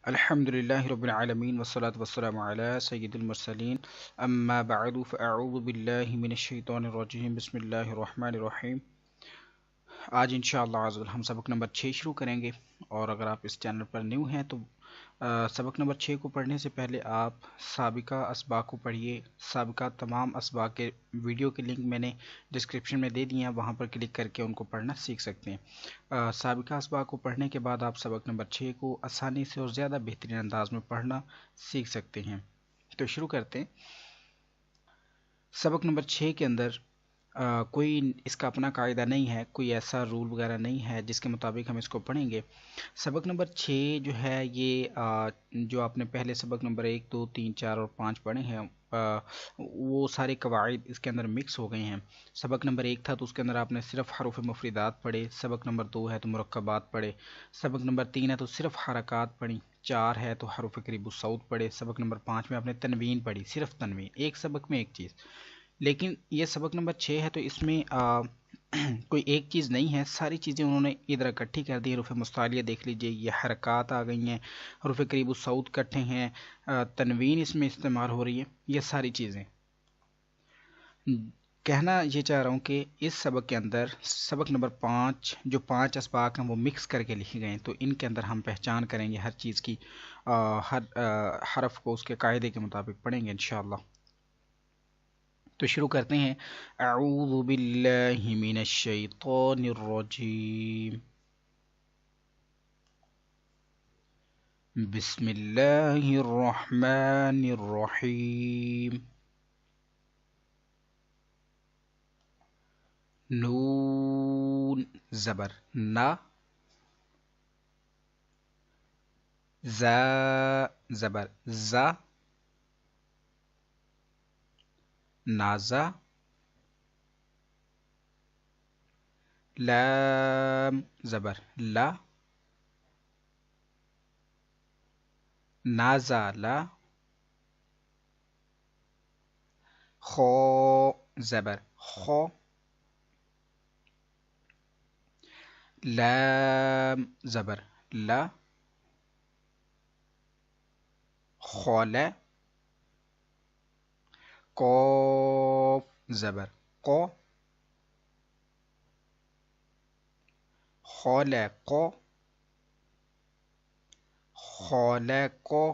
अल्हम्दुलिल्लाहि रब्बिल आलमीन वस्सलातु वस्सलामु अला सय्यिदिल मुरसलीन अम्मा बअदु फ़अऊज़ु बिल्लाहि मिनश शैतानिर रजीम बिस्मिल्लाहिर रहमानिर रहीम। आज इंशाअल्लाह अज़्ज़ल हम सबक नंबर 6 शुरू करेंगे। और अगर आप इस चैनल पर न्यू हैं तो सबक नंबर 6 को पढ़ने से पहले आप साबिका असबाक को पढ़िए। साबिका तमाम असबाक के वीडियो के लिंक मैंने डिस्क्रिप्शन में दे दिए हैं, वहाँ पर क्लिक करके उनको पढ़ना सीख सकते हैं। साबिका असबाक को पढ़ने के बाद आप सबक नंबर 6 को आसानी से और ज़्यादा बेहतरीन अंदाज में पढ़ना सीख सकते हैं। तो शुरू करते हैं। सबक नंबर 6 के अंदर कोई इसका अपना कायदा नहीं है, कोई ऐसा रूल वगैरह नहीं है जिसके मुताबिक हम इसको पढ़ेंगे। सबक नंबर 6 जो है ये जो आपने पहले सबक नंबर 1, 2, 3, 4 और 5 पढ़े हैं, वो सारे कवाइद इसके अंदर मिक्स हो गए हैं। सबक नंबर 1 था तो उसके अंदर आपने सिर्फ हरूफ मुफरिदात पढ़े। सबक नंबर 2 है तो मुरक्कबात पढ़े। सबक नंबर 3 है तो सिर्फ हरकात पढ़ी। 4 है तो हरूफ करीब सऊद पढ़े। सबक नंबर 5 में आपने तनवीन पढ़ी, सिर्फ तनवीन, एक सबक में एक चीज़। लेकिन ये सबक नंबर 6 है तो इसमें कोई एक चीज़ नहीं है, सारी चीज़ें उन्होंने इधर इकट्ठी कर दी। हरूफ मुस्तालिया देख लीजिए, ये हरकत आ गई हैं, हरूफ करीब सऊद इकट्ठे हैं, तनवीन इसमें इस्तेमाल हो रही है, ये सारी चीज़ें। कहना ये चाह रहा हूँ कि इस सबक के अंदर सबक नंबर 5 जो 5 असबाक हैं वो मिक्स करके लिखे गए हैं, तो इनके अंदर हम पहचान करेंगे हर चीज़ की। हर हरफ को उसके कायदे के मुताबिक पढ़ेंगे इंशाअल्लाह। तो शुरू करते हैं। अऊज़ु बिल्लाहि मिनश शैतानिर रजीम, बिस्मिल्लाहिर रहमानिर रहीम। नून ज़बर ना, ज़ा ज़बर ज़ा, नाज़ा। लाम ज़बर ला, नाज़ाला। खो ज़बर खो, लाम ज़बर ला, खौला। कॉफ ज़बर को, खौलको खौलको।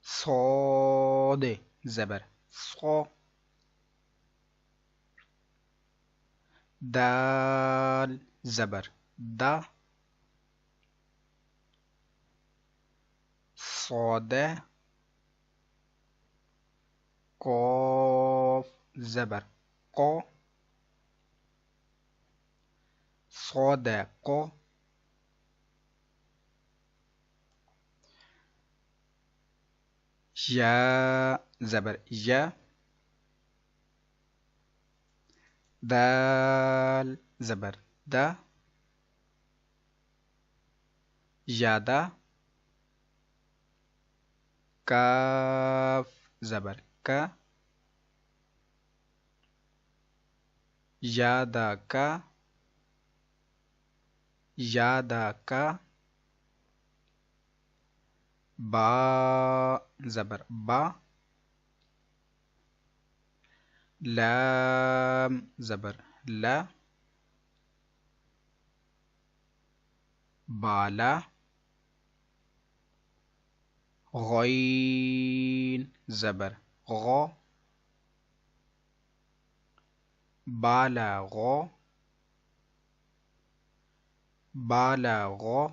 सौद ज़बर सौ, दाल ज़बर दा, सौदा। कौफ ज़बर को, सौदा को। या ज़बर या, दाल ज़बर दा, यादा। काफ ज़बर का, यादा का, यादा का। बा ज़बर बा, लाम ज़बर ला, बाला। गईन ज़बर गौ, बाला गौ, बाला गौ।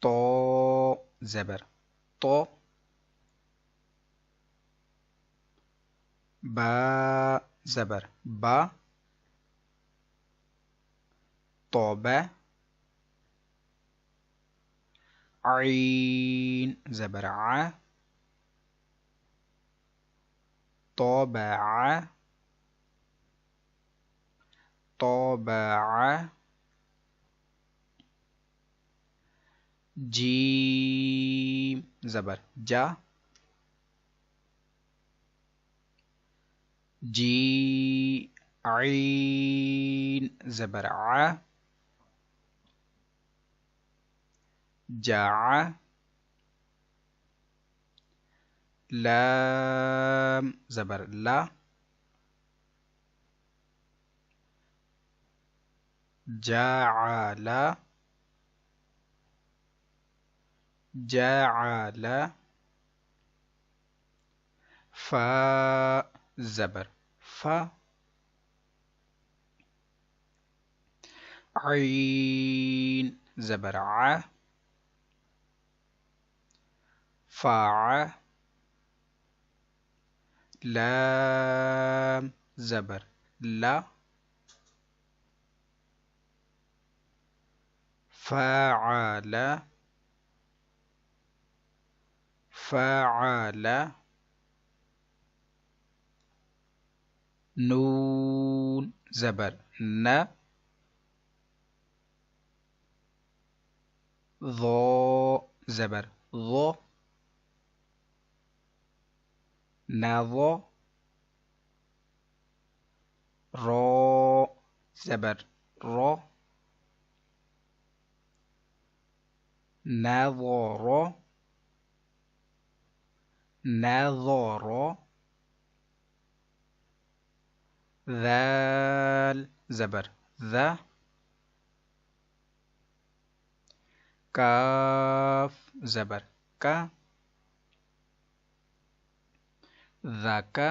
तो ज़बर तो, बा ज़बर बा, तौबा। आइन ज़बर आ, तौबा, तौबा। जीम ज़बर जा, जी आइन ज़बर आ, जा, लाम ज़बर ला, जाअला, जाअला, फा ज़बर फा, ऐन ज़बर आ, फा, लाम ज़बर ला, फ़अल, फ़अल, नून ज़बर न, ज़ो ज़बर ज़ो, नज़ो, रो ज़बर रो, नज़रो, नज़रो, ذال ज़बर ذا, काफ ज़बर का, ज़ाका,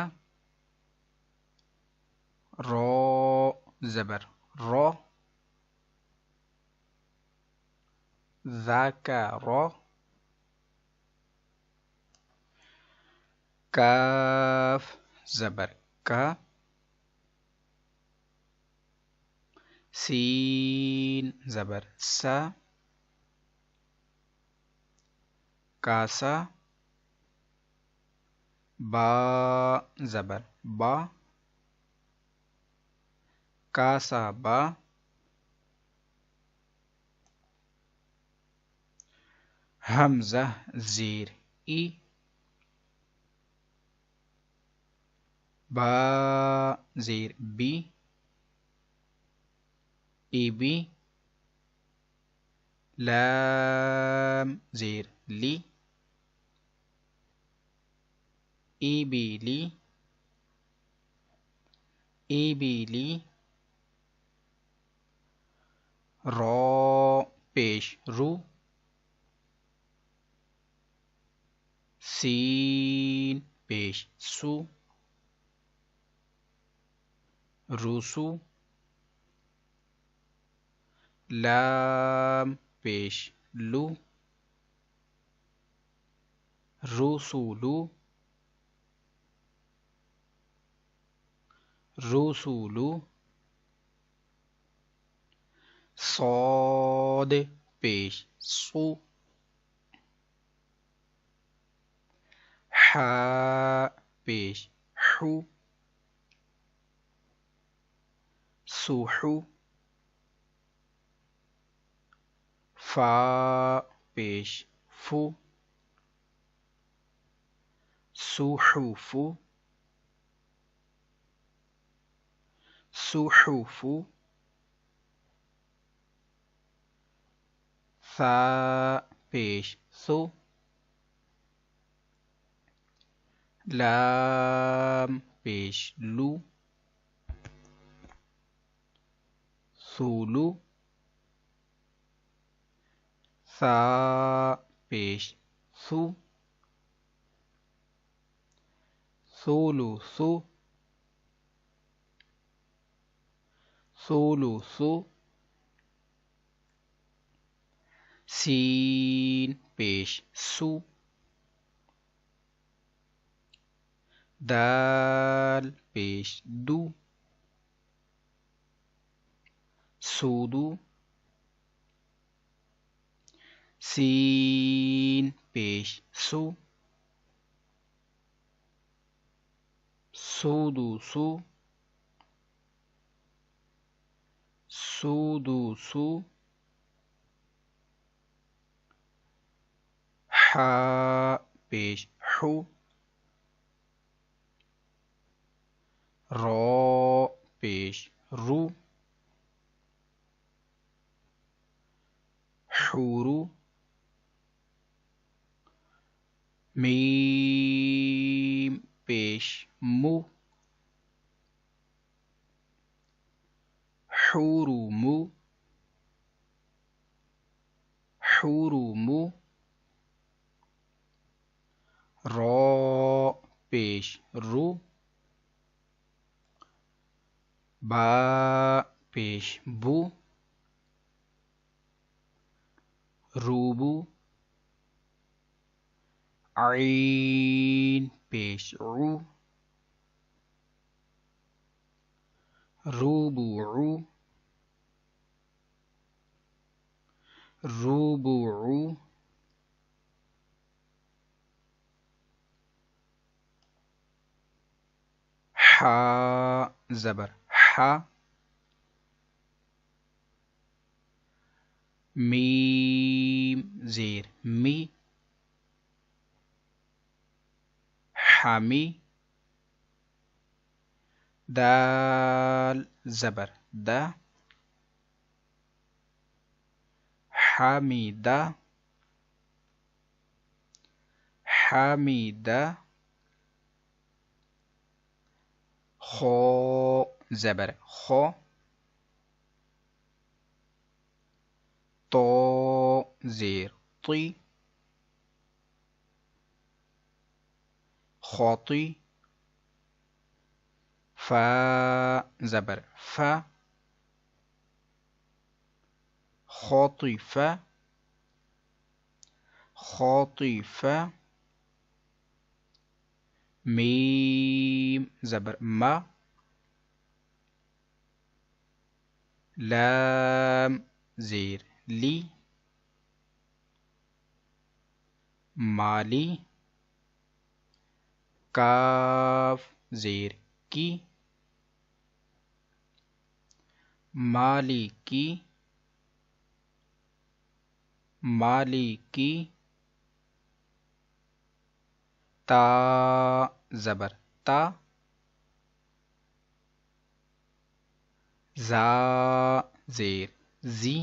रो ज़बर रो, ज़ाका रो, काफ ज़बर का, सीन ज़बर सा, कासा, बा ज़बर बा, कासा बा, हमज़ा ज़ीर ई, बा ज़ीर बी, ई बी, लाम ज़ीर ली, ई बी ली, ई बी ली, रो पेश रू, सीन पेश सू, रूसू, लाम पेश लू, रूसूलू, रूसूलू, सौद पेश सू, हा पेश हू, सूहू, फा पेश फू, सुहूफू, सुहूफू, सा पेश सो, लाम पेश लू, सूलू, सा पेश सू, सूलूसू, सूलूसू, सीन पेश सू, दाल पेश दू, सूदू, सीन पेश सू, सूदूसू, सूदूसू, हा पेश हू, रो पेश रू, हूरू, मीम पेश मु, हुरुमु, हुरुमु, रॉ पेश रु, बा पेश बु, रूबू, आइन पेश उ, रूबुउ, रूबुउ, हा ज़बर हा, मीम ज़ेर मी, हामी, दाल ज़बर दा, हामिदा, हामिदा, खो ज़बर खो, तो ज़ेर ती, खोती, फा ज़बर फा, खोतिफा, खोतिफा, मीम ज़बर मा, लाम ज़ेर ली, माली, काफ ज़ेर की, मालिकी, मालिकी, ता ज़बर ता, जा ज़ेर जी,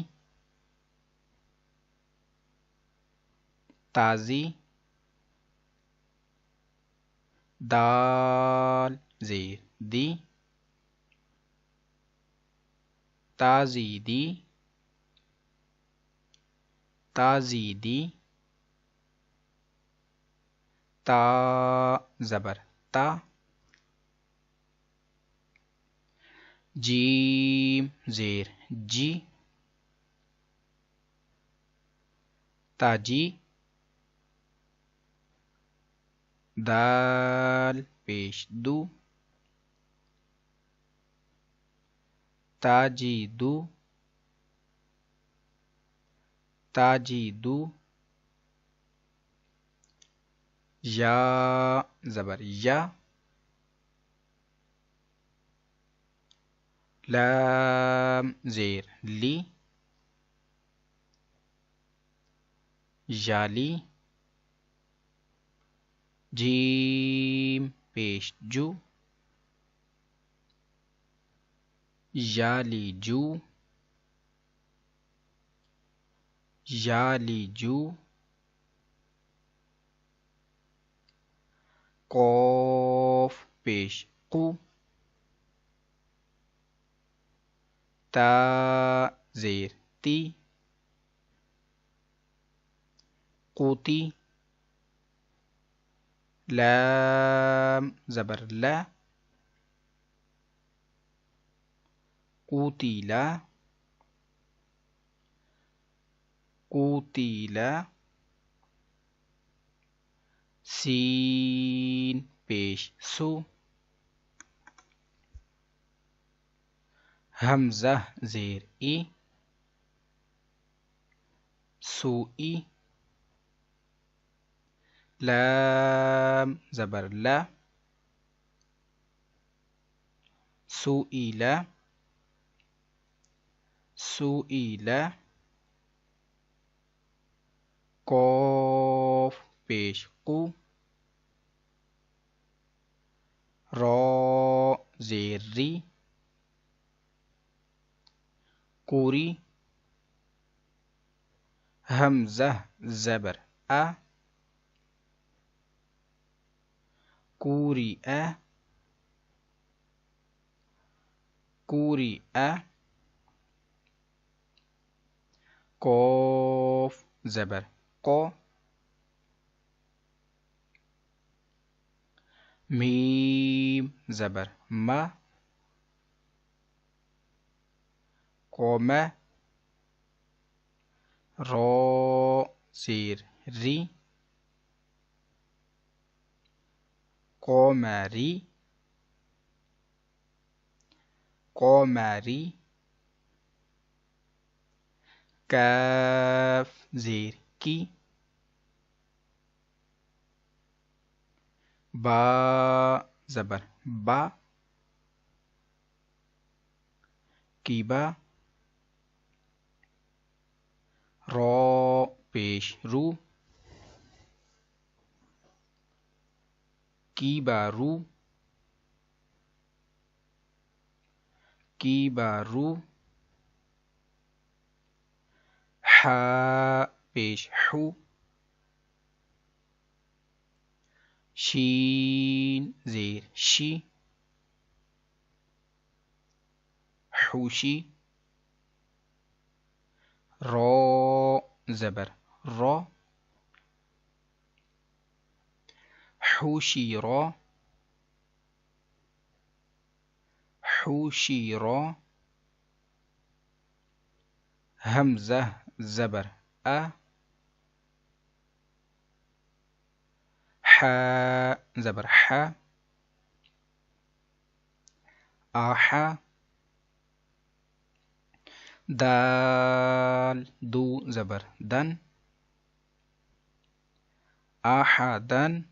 ताज़ी, दाल ज़ेर दी, ताज़ीदी, ताज़ीदी, ता ज़बर ता, जीम ज़ेर जी, ताजी, दाल पेश दू, ताजीदू, ताजीदू, या ज़बर या, लाम ज़ेर ली, याली, जीम पेश जू, यालीजू, यालीजू, कॉफ पेश कु, ता ज़ेर ती, कूती, लाम ज़बर ला, कूतीला, कूतीला, सीन पेश सु, हमज़ा ज़ेर ई, सुई, लाम ज़बर ला, सुईला, सुईला, कॉफ पेश कु, रॉ ज़ेर री, कोरी, हमज़ा ज़बर आ, कूरी आ, कूरी आ, कौफ ज़बर को, मीम ज़बर मा, कौम, रो ज़ेर री, कौमरी, कौमरी, काफ ज़ेर की, बा ज़बर बा, कीबा, रो पेश रू, कीबारू, कीबारू, हा पेश हू, शीन ज़ेर शी, हुशी, रो ज़बर रो, हुशीरो, हुशीरो, हमज़ा ज़बर आ, हा ज़बर हा, आहा, दाल दू ज़बर दन, आहादन,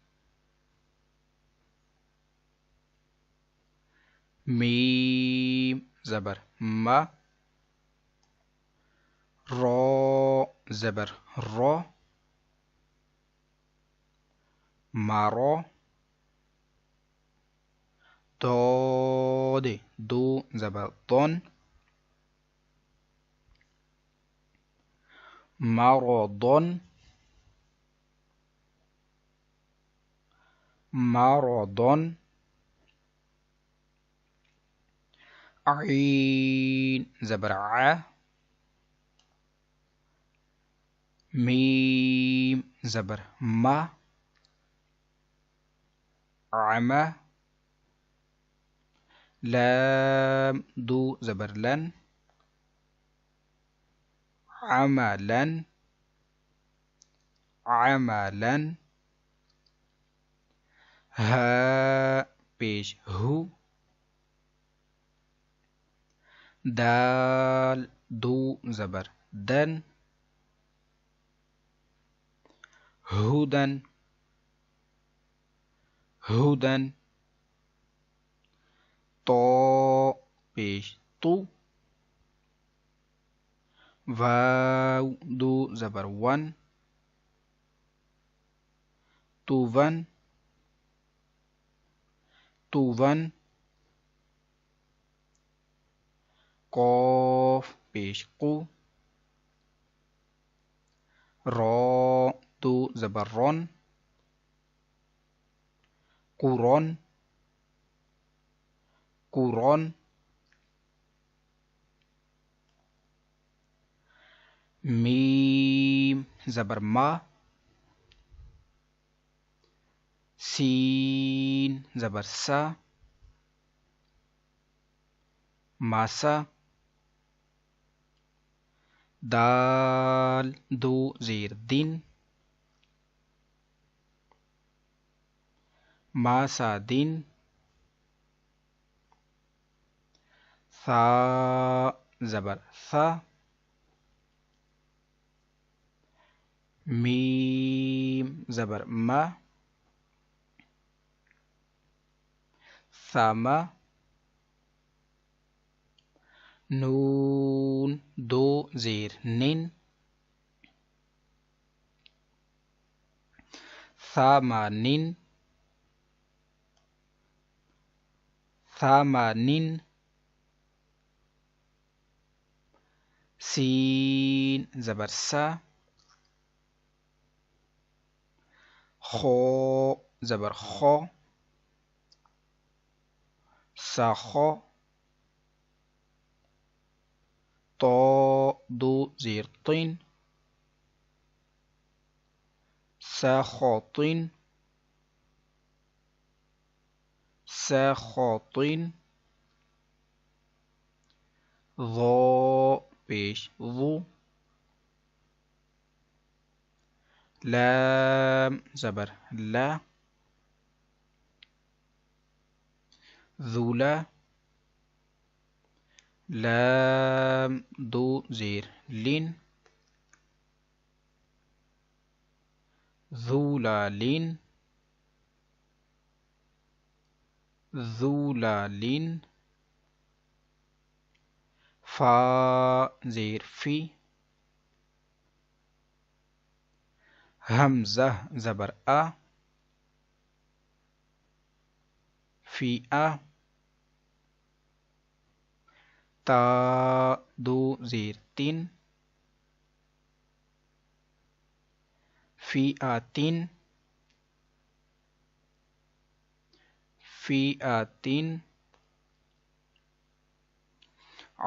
मीम ज़बर मा, रो ज़बर रो, मारो, दो दो ज़बर दोन, मारोदोन, मारोदोन, आइन ज़बर आ, मीम ज़बर मा, आमा, लाम दो ज़बर लन, अमलन, अमलन, हा पेश हु, दाल दो ज़बर दन, हुदन, हुदन, तो पेश तू, वाव दो ज़बर वन, तुवन, तुवन, कौफ पेश कू, रो दो ज़बर रोन, कुरॉन, कुरॉन, मीम ज़बर मा, सीन ज़बर सा, मासा, दाल दो ज़ेर दिन, मासा दिन, सा ज़बर सा, मीम ज़बर मा, सामा, नून दो ज़ेर निन, सामानिन, सामानिन, सीन ज़बर सा, खो ज़बर खो, साखो, तो दो ज़ेर तीन, साखोतीन, साखोतीन, ज़ो पेश ज़ू, लाम ज़बर ला, ज़ूला, लाम दो ज़ेर लिन, ज़ूलालिन, ज़ूलालिन, फा ज़ेर फी, हमज़ा ज़बर आ, फी आ, ता दो ज़ेर तीन, फी आतिन, फी आतिन,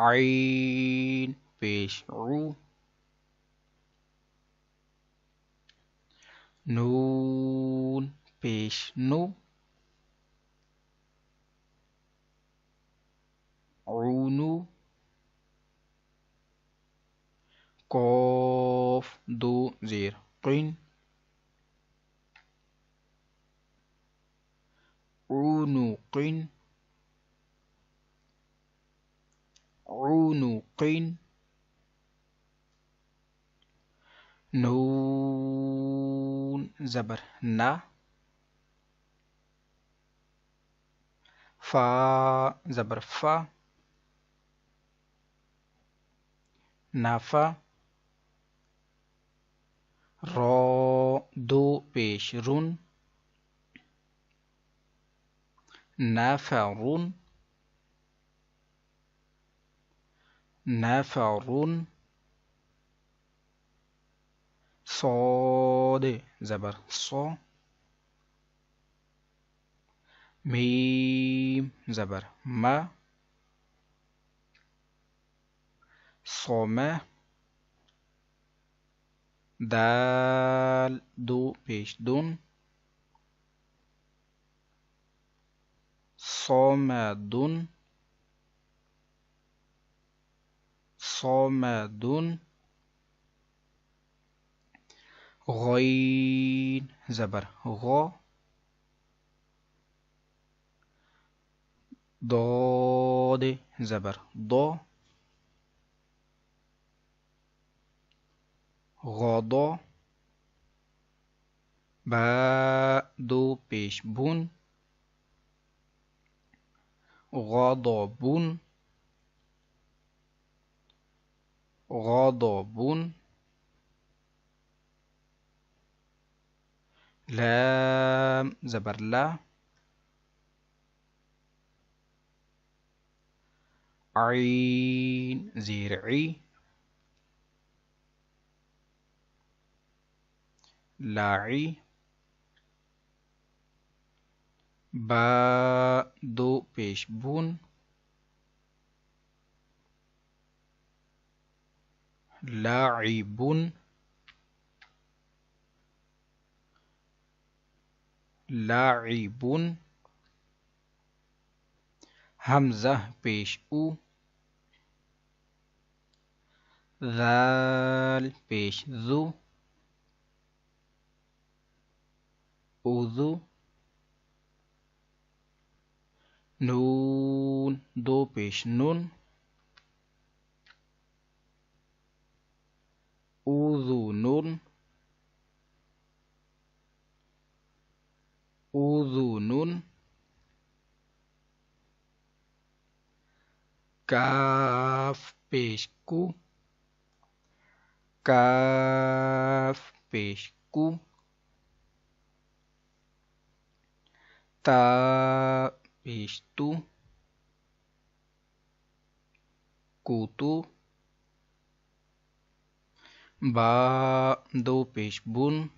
आइन पेश ऊ, नून पेश नु, ऊनु, कौफ दो ज़ेर क़िन, ऊनुक़िन, ऊनुक़िन, नून ज़बर ना, फा ज़बर फा, नाफा, रो दो पेश रुन, नाफ़रुन, नाफ़रुन, सौद ज़बर सौ, मीम ज़बर मा, सौमा, दाल दो पेश दुन, सौमादुन, सौमादुन, गईन ज़बर गौ, दौद ज़बर दो, गौदो, बा दो पेश बुन, गौदोबुन, गौदोबुन, लाम ज़बर ला, आइन ज़ेर ई, लाई, बा दो पेश बुन, लाइबुन, लाइबुन, हमज़ा पेश उ, ज़ाल पेश ज़ु, उज़ु, नून दो पेश नुन, उज़ुनुन, उज़ुनुन, काफ पेश कु, काफ पेश कु, ता पेश तु, कुतु, बा दो पेश बुन,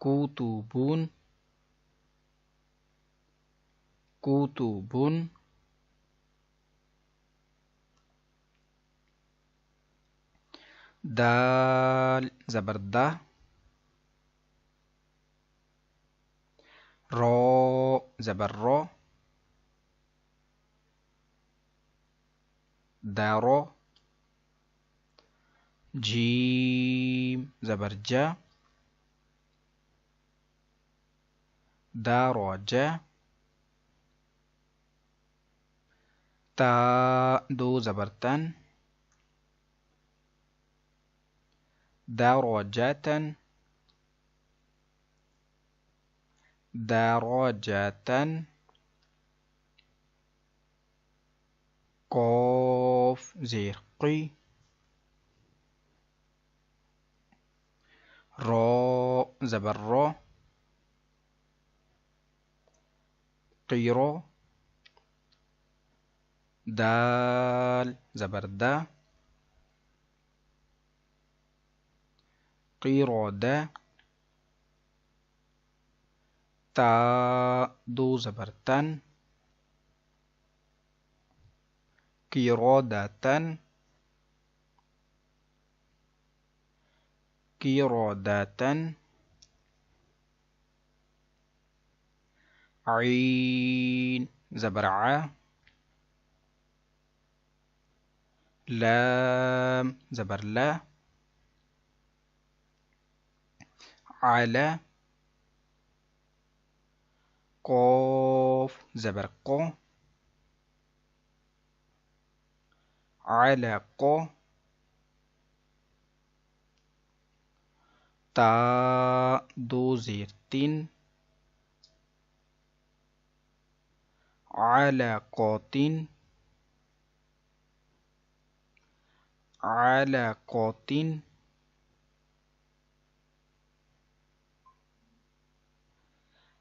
कुतुबुन, कुतुबुन। दाल ज़बर दा, रो ज़बर रो, दारो। जीम ज़बर जा, दारोजा। ता दो ज़बर तन, दारोजातन, दारोजातन। قاف زير قي، را زبر را، قيرو. دال زبر دا، قيرودة. تا دو زبر تن، قيرودة، قيرودة. عين زبر ع، لام زبر لا، على. قاف زبر قو، على قو. تا دو زير تين، على قوتين، على قوتين.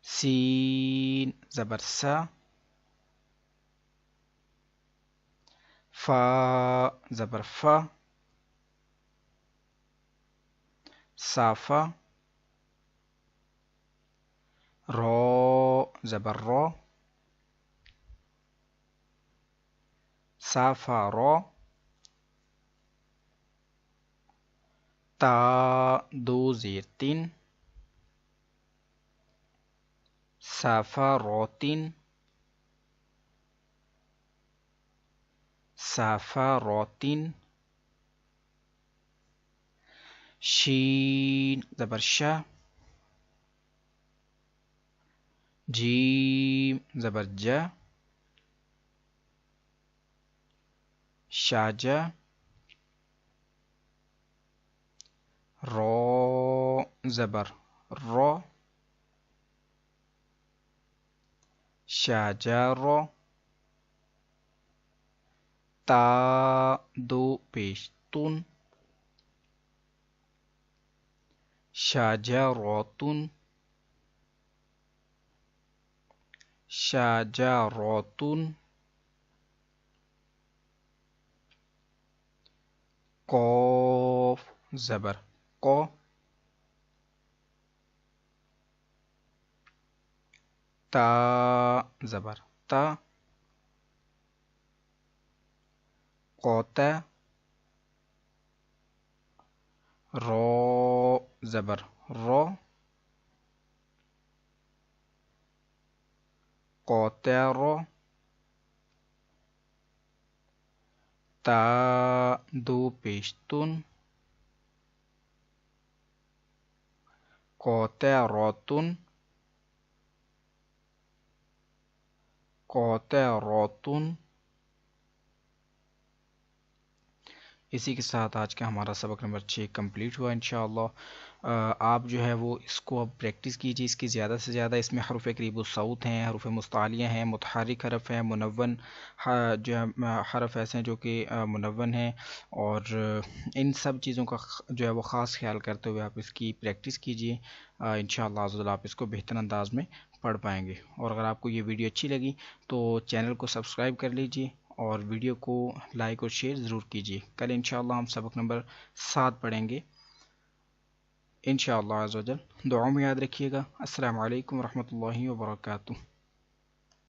سين زبر سا، فا زبر فا، صافا. را زبر را، صافا را. تا دو زیر تین، سافاراتين، سافاراتين. شين زبر شا، جيم زبر جا، شاجا. رو زبر رو، شاجارو. تا دو پیش تون، شاجاراتون، شاجاراتون. قاف زبر قو، تا زبر تا، قوتا. رو زبر رو، قوتارو. تا دو پیشتون، قوتاراتون، قوتاراتون. इसी के साथ आज का हमारा सबक नंबर 6 कंप्लीट हुआ इंशाअल्लाह। आप जो है वो इसको अब प्रैक्टिस कीजिए, इसकी ज़्यादा से ज़्यादा। इसमें हरूफ करीब सऊत हैं, हरूफ मुस्तालियाँ हैं, मुतहरिक हरफ हैं, मुनव्वन जो है हरफ ऐसे हैं जो कि मुनव्वन हैं। और इन सब चीज़ों का जो है वो ख़ास ख्याल करते हुए आप इसकी प्रैक्टिस कीजिए। इंशाअल्लाह अज़्ज़ल आप इसको बेहतर अंदाज में पढ़ पाएंगे। और अगर आपको ये वीडियो अच्छी लगी तो चैनल को सब्सक्राइब कर लीजिए और वीडियो को लाइक और शेयर ज़रूर कीजिए। कल इंशाअल्लाह हम सबक नंबर 7 पढ़ेंगे। इंशाअल्लाह अज़्ज़ व जल। दुआओं में याद रखिएगा। अस्सलामु अलैकुम वरहमतुल्लाहि वबरकातुहू।